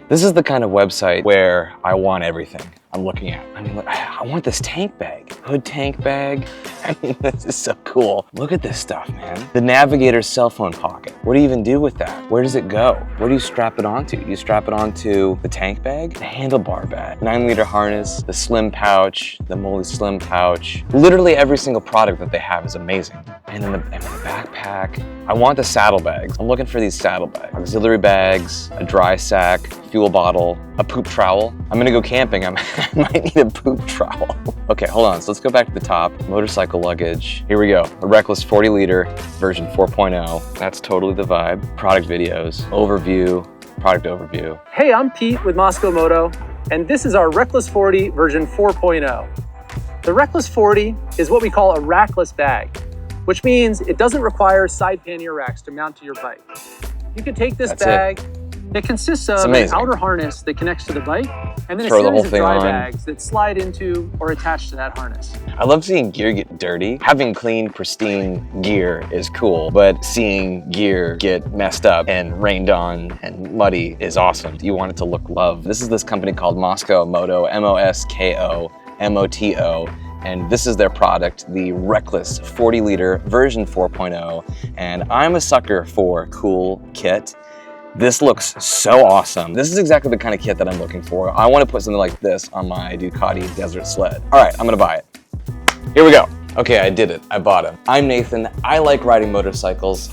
This is the kind of website where I want everything I'm looking at. I mean, I want this tank bag, hood tank bag. I mean, this is so cool. Look at this stuff, man. The Navigator's cell phone pocket. What do you even do with that? Where does it go? Where do you strap it onto? Do you strap it onto the tank bag? The handlebar bag, 9-liter harness, the slim pouch, the Moly slim pouch. Literally every single product that they have is amazing. And then the backpack. I want the saddlebags. I'm looking for these saddlebags. Auxiliary bags, a dry sack, fuel bottle, a poop trowel. I'm gonna go camping. I might need a poop trowel. Okay, hold on. So let's go back to the top. Motorcycle luggage. Here we go. A Reckless 40 liter version 4.0. That's totally the vibe. Product videos, overview, product overview. Hey, I'm Pete with Mosko Moto, and this is our Reckless 40 version 4.0. The Reckless 40 is what we call a rackless bag, which means it doesn't require side pannier racks to mount to your bike. You can take this bag. It consists of an outer harness that connects to the bike, and then a series of dry bags that slide into or attach to that harness. I love seeing gear get dirty. Having clean, pristine gear is cool, but seeing gear get messed up and rained on and muddy is awesome. You want it to look loved. This is this company called Mosko Moto, M-O-S-K-O, M-O-T-O. And this is their product, the Reckless 40 liter version 4.0. And I'm a sucker for cool kit. This looks so awesome. This is exactly the kind of kit that I'm looking for. I want to put something like this on my Ducati Desert Sled. All right, I'm gonna buy it. Here we go. Okay, I did it, I bought it. I'm Nathan, I like riding motorcycles.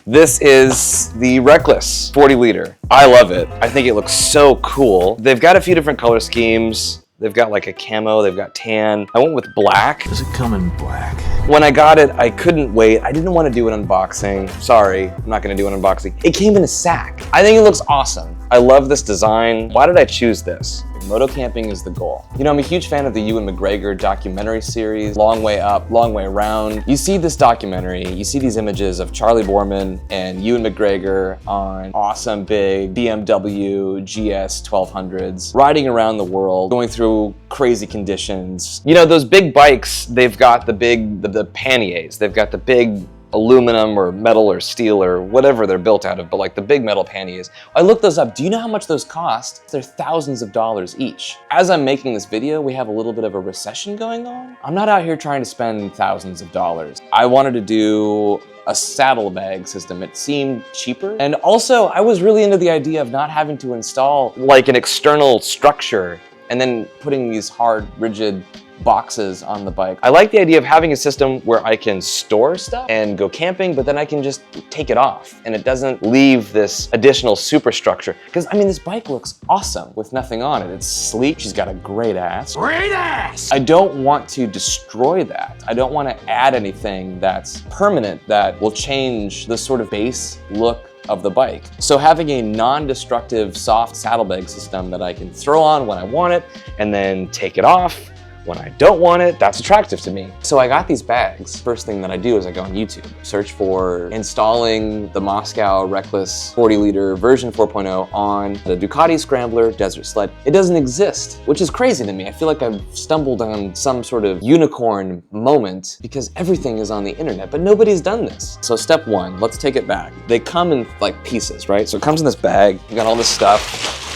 This is the Reckless 40 liter. I love it. I think it looks so cool. They've got a few different color schemes. They've got like a camo, they've got tan. I went with black. Does it come in black? When I got it, I couldn't wait. I didn't want to do an unboxing. Sorry, I'm not gonna do an unboxing. It came in a sack. I think it looks awesome. I love this design. Why did I choose this? Moto camping is the goal. You know, I'm a huge fan of the Ewan McGregor documentary series, Long Way Up, Long Way Around. You see this documentary, you see these images of Charlie Borman and Ewan McGregor on awesome big BMW GS 1200s, riding around the world, going through crazy conditions. You know, those big bikes, they've got the panniers, they've got the big aluminum or metal or steel or whatever they're built out of, but like the big metal panniers. I looked those up. Do you know how much those cost? They're thousands of dollars each. As I'm making this video, we have a little bit of a recession going on. I'm not out here trying to spend thousands of dollars. I wanted to do a saddlebag system. It seemed cheaper. And also, I was really into the idea of not having to install like an external structure and then putting these hard, rigid boxes on the bike. I like the idea of having a system where I can store stuff and go camping, but then I can just take it off and it doesn't leave this additional superstructure. Because I mean, this bike looks awesome with nothing on it. It's sleek, she's got a great ass. Great ass! I don't want to destroy that. I don't want to add anything that's permanent that will change the sort of base look of the bike. So having a non-destructive soft saddlebag system that I can throw on when I want it and then take it off when I don't want it, that's attractive to me. So I got these bags. First thing that I do is I go on YouTube, search for installing the Mosko Reckless 40 liter version 4.0 on the Ducati Scrambler Desert Sled. It doesn't exist, which is crazy to me. I feel like I've stumbled on some sort of unicorn moment because everything is on the internet, but nobody's done this. So step one, let's take it back. They come in like pieces, right? So it comes in this bag, you got all this stuff,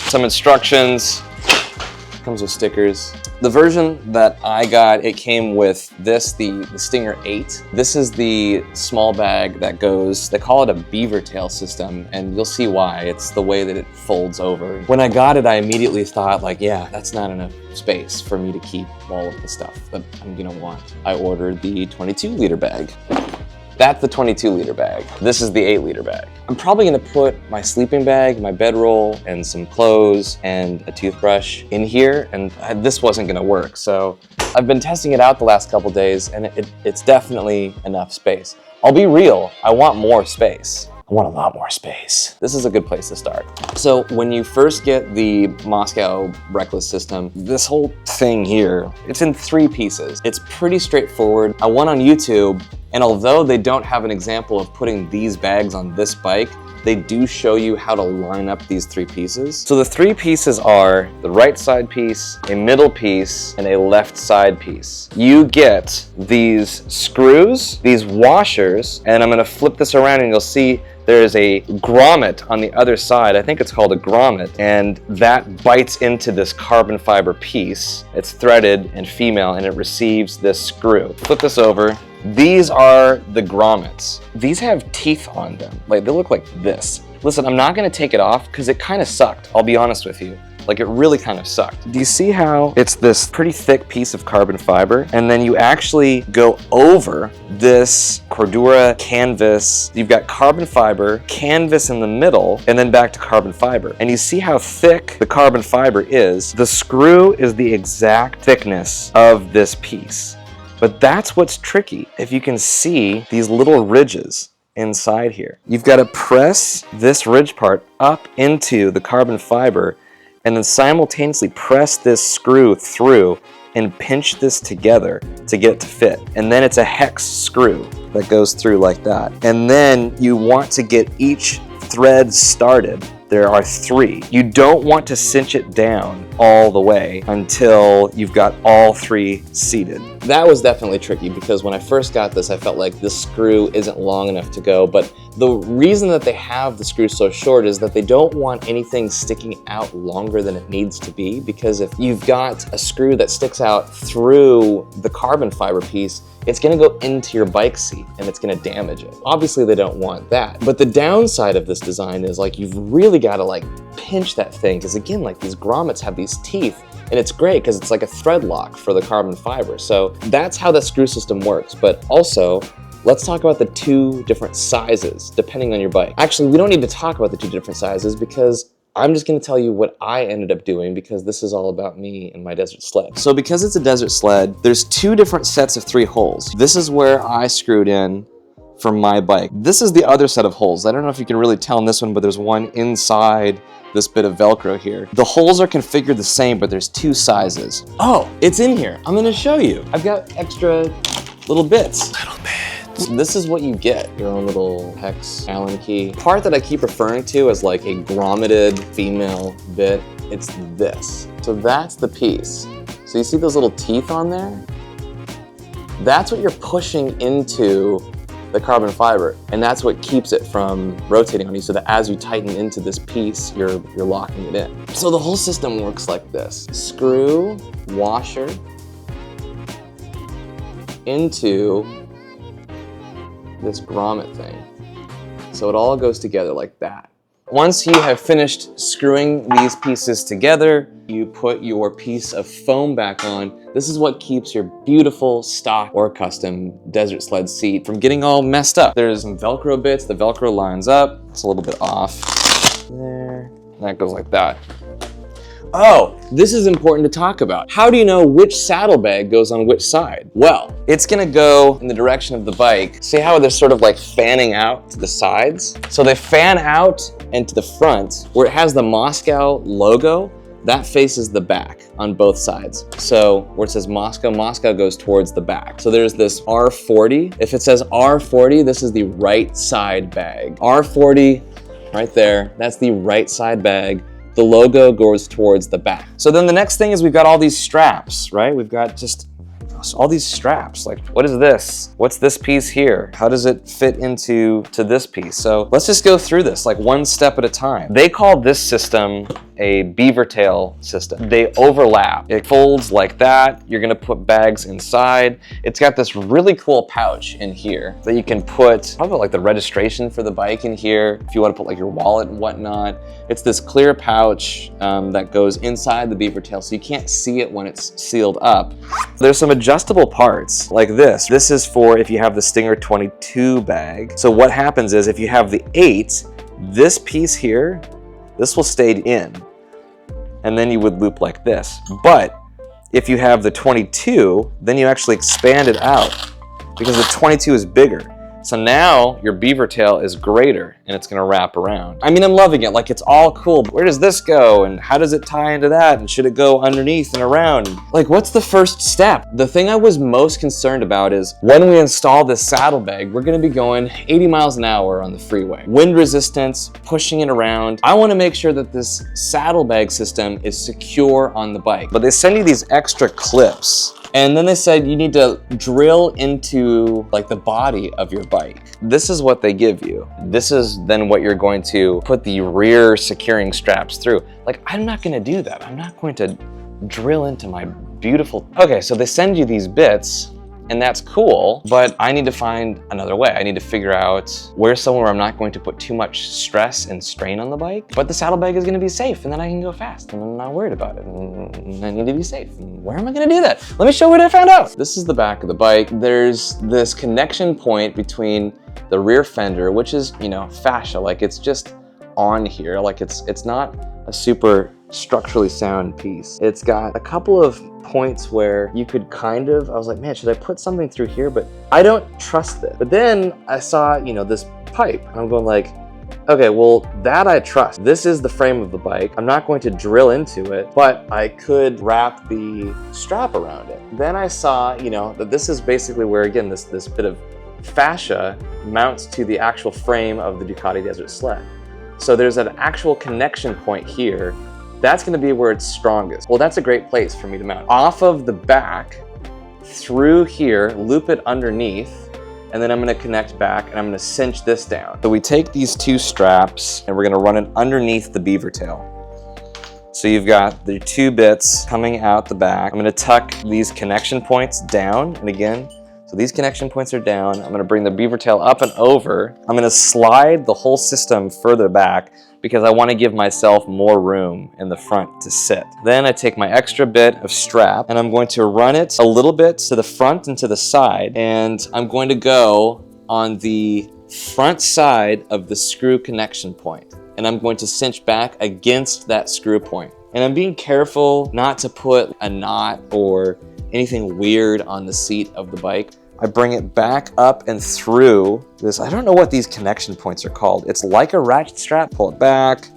some instructions, comes with stickers. The version that I got, it came with this, the Stinger 8. This is the small bag that goes, they call it a beaver tail system, and you'll see why. It's the way that it folds over. When I got it, I immediately thought like, yeah, that's not enough space for me to keep all of the stuff that I'm gonna want. I ordered the 22 liter bag. That's the 22 liter bag. This is the 8 liter bag. I'm probably gonna put my sleeping bag, my bedroll, and some clothes and a toothbrush in here, and this wasn't gonna work. So I've been testing it out the last couple days, and it's definitely enough space. I'll be real, I want more space. I want a lot more space. This is a good place to start. So when you first get the Mosko Reckless system, this whole thing here, it's in 3 pieces. It's pretty straightforward. I went on YouTube, and although they don't have an example of putting these bags on this bike, they do show you how to line up these three pieces. So the three pieces are the right side piece, a middle piece, and a left side piece. You get these screws, these washers, and I'm gonna flip this around and you'll see there's a grommet on the other side. I think it's called a grommet, and that bites into this carbon fiber piece. It's threaded and female, and it receives this screw. Flip this over. These are the grommets. These have teeth on them. Like, they look like this. Listen, I'm not gonna take it off because it kind of sucked, I'll be honest with you. Like, it really kind of sucked. Do you see how it's this pretty thick piece of carbon fiber, and then you actually go over this Cordura canvas. You've got carbon fiber, canvas in the middle, and then back to carbon fiber. And you see how thick the carbon fiber is. The screw is the exact thickness of this piece. But that's what's tricky. If you can see these little ridges inside here. You've got to press this ridge part up into the carbon fiber and then simultaneously press this screw through and pinch this together to get it to fit. And then it's a hex screw that goes through like that. And then you want to get each thread started. There are 3. You don't want to cinch it down all the way until you've got all 3 seated. That was definitely tricky because when I first got this, I felt like this screw isn't long enough to go, but the reason that they have the screw so short is that they don't want anything sticking out longer than it needs to be, because if you've got a screw that sticks out through the carbon fiber piece, it's gonna go into your bike seat and it's gonna damage it. Obviously they don't want that. But the downside of this design is like you've really gotta like pinch that thing, because again, like these grommets have these teeth, and it's great because it's like a thread lock for the carbon fiber. So that's how the screw system works. But also, let's talk about the 2 different sizes depending on your bike. Actually, we don't need to talk about the 2 different sizes because I'm just gonna tell you what I ended up doing, because this is all about me and my desert sled. So because it's a desert sled, there's 2 different sets of 3 holes. This is where I screwed in for my bike. This is the other set of holes. I don't know if you can really tell in this one, but there's one inside this bit of Velcro here. The holes are configured the same, but there's 2 sizes. Oh, it's in here. I'm gonna show you. I've got extra little bits. This is what you get, your own little hex Allen key. The part that I keep referring to as like a grommeted female bit, it's this. So that's the piece. So you see those little teeth on there? That's what you're pushing into the carbon fiber, and that's what keeps it from rotating on you, so that as you tighten into this piece, you're locking it in. So the whole system works like this. Screw, washer, into this grommet thing. So it all goes together like that. Once you have finished screwing these pieces together, you put your piece of foam back on. This is what keeps your beautiful stock or custom desert sled seat from getting all messed up. There's some Velcro bits, the Velcro lines up. It's a little bit off. There, and that goes like that. Oh, this is important to talk about. How do you know which saddlebag goes on which side? Well, it's gonna go in the direction of the bike. See how they're sort of like fanning out to the sides? So they fan out and to the front, where it has the Mosko logo, that faces the back on both sides. So where it says Mosko, Mosko goes towards the back. So there's this R40. If it says R40, this is the right side bag. R40, right there, that's the right side bag. The logo goes towards the back. So then the next thing is we've got all these straps, right? We've got just all these straps. Like, what is this? What's this piece here? How does it fit into this piece? So let's just go through this like one step at a time. They call this system a beaver tail system. They overlap. It folds like that. You're gonna put bags inside. It's got this really cool pouch in here that you can put probably like the registration for the bike in here, if you wanna put like your wallet and whatnot. It's this clear pouch that goes inside the beaver tail, so you can't see it when it's sealed up. There's some adjustable parts like this. This is for if you have the Stinger 22 bag. So what happens is if you have the 8, this piece here, this will stay in, and then you would loop like this. But if you have the 22, then you actually expand it out because the 22 is bigger. So now your beaver tail is greater and it's gonna wrap around. I mean, I'm loving it, like it's all cool, but where does this go? And how does it tie into that? And should it go underneath and around? Like, what's the first step? The thing I was most concerned about is when we install this saddlebag, we're gonna be going 80 miles an hour on the freeway. Wind resistance, pushing it around. I wanna make sure that this saddlebag system is secure on the bike. But they send you these extra clips. And then they said you need to drill into like the body of your bike. This is what they give you. This is then what you're going to put the rear securing straps through. Like, I'm not gonna do that. I'm not going to drill into my beautiful... Okay, so they send you these bits, and that's cool, but I need to find another way. I need to figure out where's somewhere where I'm not going to put too much stress and strain on the bike, but the saddlebag is gonna be safe, and then I can go fast, and I'm not worried about it, and I need to be safe. And where am I gonna do that? Let me show you what I found out. This is the back of the bike. There's this connection point between the rear fender, which is, you know, fascia, like it's just on here, like it's not a super structurally sound piece. It's got a couple of points where you could kind of, I was like, man, should I put something through here? But I don't trust it. But then I saw, you know, this pipe, and I'm going like, okay, well, that I trust. This is the frame of the bike. I'm not going to drill into it, but I could wrap the strap around it. Then I saw, you know, that this is basically where, again, this bit of fascia mounts to the actual frame of the Ducati Desert Sled. So there's an actual connection point here. That's gonna be where it's strongest. Well, that's a great place for me to mount. Off of the back, through here, loop it underneath, and then I'm gonna connect back and I'm gonna cinch this down. So we take these two straps and we're gonna run it underneath the beaver tail. So you've got the two bits coming out the back. I'm gonna tuck these connection points down, and again, so these connection points are down. I'm gonna bring the beaver tail up and over. I'm gonna slide the whole system further back because I wanna give myself more room in the front to sit. Then I take my extra bit of strap and I'm going to run it a little bit to the front and to the side, and I'm going to go on the front side of the screw connection point, and I'm going to cinch back against that screw point. And I'm being careful not to put a knot or anything weird on the seat of the bike. I bring it back up and through this, I don't know what these connection points are called. It's like a ratchet strap, pull it back,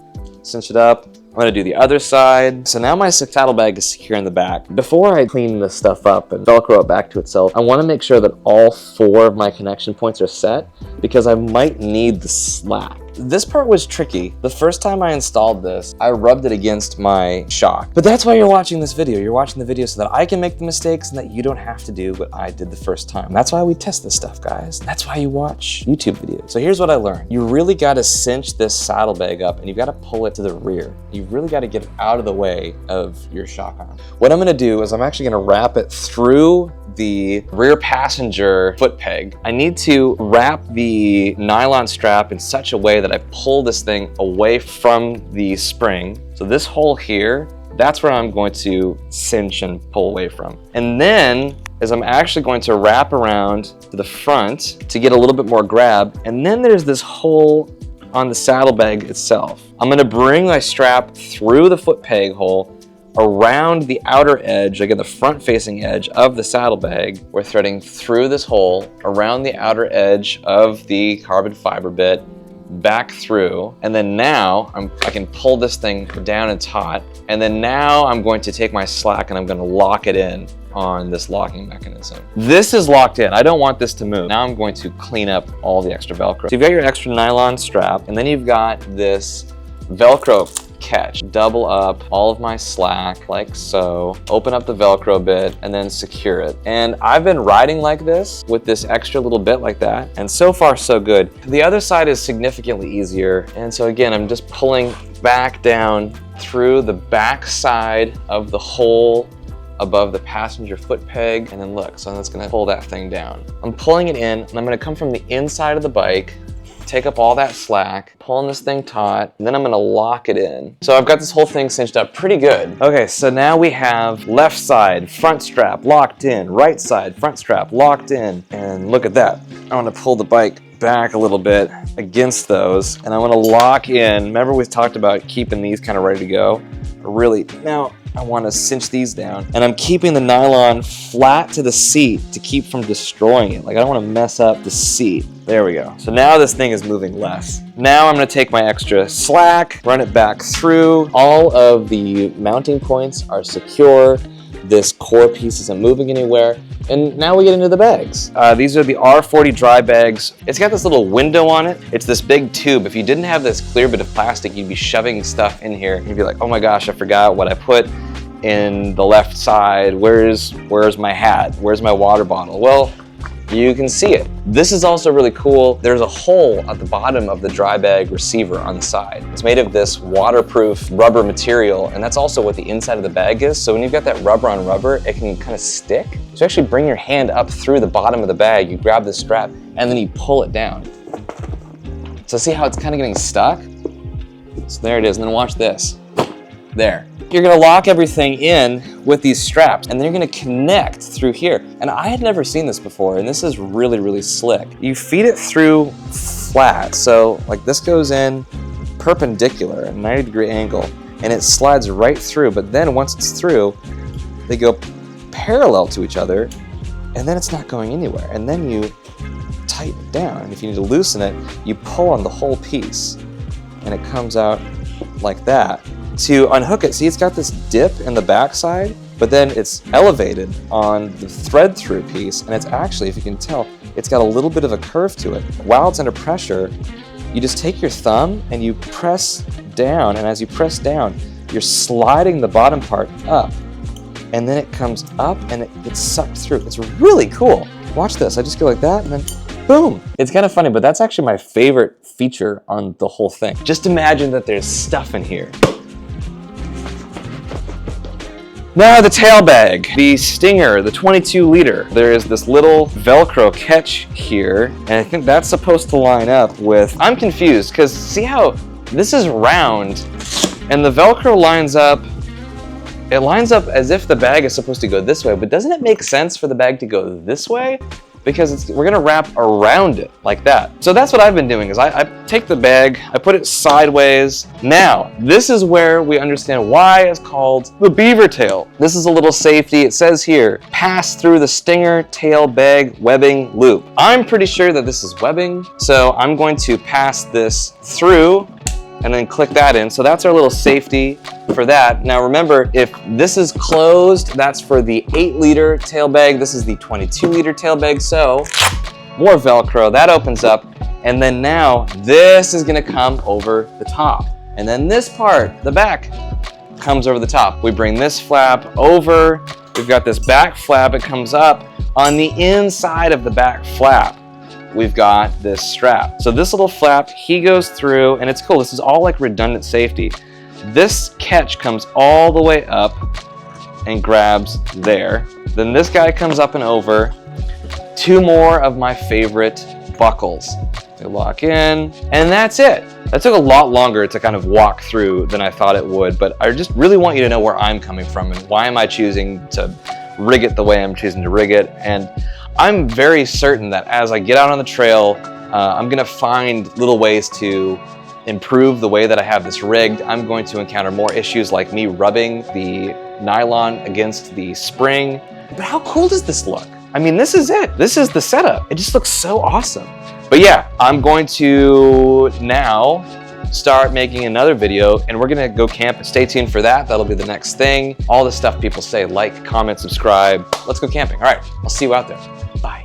cinch it up. I'm gonna do the other side. So now my saddlebag is secure in the back. Before I clean this stuff up and Velcro it back to itself, I wanna make sure that all 4 of my connection points are set because I might need the slack. This part was tricky. The first time I installed this, I rubbed it against my shock. But that's why you're watching this video. You're watching the video so that I can make the mistakes and that you don't have to do what I did the first time. That's why we test this stuff, guys. That's why you watch YouTube videos. So here's what I learned. You really gotta cinch this saddlebag up and you've gotta pull it to the rear. You really gotta get it out of the way of your shock arm. What I'm gonna do is I'm actually gonna wrap it through the rear passenger foot peg. I need to wrap the nylon strap in such a way that I pull this thing away from the spring. So this hole here, that's where I'm going to cinch and pull away from. And then is I'm actually going to wrap around to the front to get a little bit more grab. And then there's this hole on the saddlebag itself. I'm gonna bring my strap through the foot peg hole around the outer edge, again the front facing edge of the saddlebag. We're threading through this hole, around the outer edge of the carbon fiber bit, back through, and then now I can pull this thing down and taut, and then now I'm going to take my slack and I'm going to lock it in on this locking mechanism. This is locked in. I don't want this to move. Now I'm going to clean up all the extra Velcro. So you've got your extra nylon strap, and then you've got this Velcro catch. Double up all of my slack like so, open up the Velcro bit, and then secure it. And I've been riding like this with this extra little bit like that, and so far so good. The other side is significantly easier, and so again I'm just pulling back down through the back side of the hole above the passenger foot peg, and then look, so that's gonna pull that thing down. I'm pulling it in, and I'm gonna come from the inside of the bike, take up all that slack, pulling this thing taut, and then I'm gonna lock it in. So I've got this whole thing cinched up pretty good. Okay, so now we have left side, front strap locked in, right side, front strap locked in, and look at that. I wanna pull the bike back a little bit against those, and I wanna lock in. Remember we talked about keeping these kind of ready to go? Really, now I wanna cinch these down, and I'm keeping the nylon flat to the seat to keep from destroying it. Like I don't wanna mess up the seat. There we go. So now this thing is moving less. Now I'm gonna take my extra slack, run it back through. All of the mounting points are secure. This core piece isn't moving anywhere. And now we get into the bags. These are the R40 dry bags. It's got this little window on it. It's this big tube. If you didn't have this clear bit of plastic, you'd be shoving stuff in here. You'd be like, oh my gosh, I forgot what I put in the left side. Where's my hat? Where's my water bottle? Well, you can see it. This is also really cool. There's a hole at the bottom of the dry bag receiver on the side. It's made of this waterproof rubber material, and that's also what the inside of the bag is. So when you've got that rubber on rubber, it can kind of stick. So you actually bring your hand up through the bottom of the bag, you grab the strap, and then you pull it down. So see how it's kind of getting stuck? So there it is, and then watch this. There. You're gonna lock everything in with these straps, and then you're gonna connect through here. And I had never seen this before, and this is really, really slick. You feed it through flat, so like this goes in perpendicular at a 90-degree angle, and it slides right through, but then once it's through, they go parallel to each other, and then it's not going anywhere. And then you tighten it down, and if you need to loosen it, you pull on the whole piece, and it comes out like that. To unhook it, see it's got this dip in the backside, but then it's elevated on the thread through piece, and it's actually, if you can tell, it's got a little bit of a curve to it. While it's under pressure, you just take your thumb and you press down, and as you press down, you're sliding the bottom part up, and then it comes up and it gets sucked through. It's really cool. Watch this, I just go like that, and then boom. It's kind of funny, but that's actually my favorite feature on the whole thing. Just imagine that there's stuff in here. Now the tail bag, the Stinger, the 22 liter. There is this little Velcro catch here, and I think that's supposed to line up with, I'm confused, because see how this is round, and the Velcro lines up, it lines up as if the bag is supposed to go this way, but doesn't it make sense for the bag to go this way? Because we're gonna wrap around it like that. So that's what I've been doing, is I take the bag, I put it sideways. Now, this is where we understand why it's called the beaver tail. This is a little safety. It says here, pass through the Stinger tail bag webbing loop. I'm pretty sure that this is webbing, so I'm going to pass this through and then click that in. So that's our little safety for that. Now remember, if this is closed, that's for the 8-liter tail bag. This is the 22-liter tail bag. So more Velcro, that opens up. And then now this is gonna come over the top. And then this part, the back, comes over the top. We bring this flap over. We've got this back flap, it comes up. On the inside of the back flap, we've got this strap. So this little flap, he goes through, and it's cool. This is all like redundant safety. This catch comes all the way up and grabs there. Then this guy comes up and over. 2 more of my favorite buckles. They lock in, and that's it. That took a lot longer to kind of walk through than I thought it would, but I just really want you to know where I'm coming from and why am I choosing to rig it the way I'm choosing to rig it. And I'm very certain that as I get out on the trail, I'm gonna find little ways to improve the way that I have this rigged. I'm going to encounter more issues like me rubbing the nylon against the spring. But how cool does this look? I mean, this is it. This is the setup. It just looks so awesome. But yeah, I'm going to now start making another video, and we're gonna go camp. Stay tuned for that. That'll be the next thing. All the stuff people say, like, comment, subscribe. Let's go camping. All right, I'll see you out there. Bye.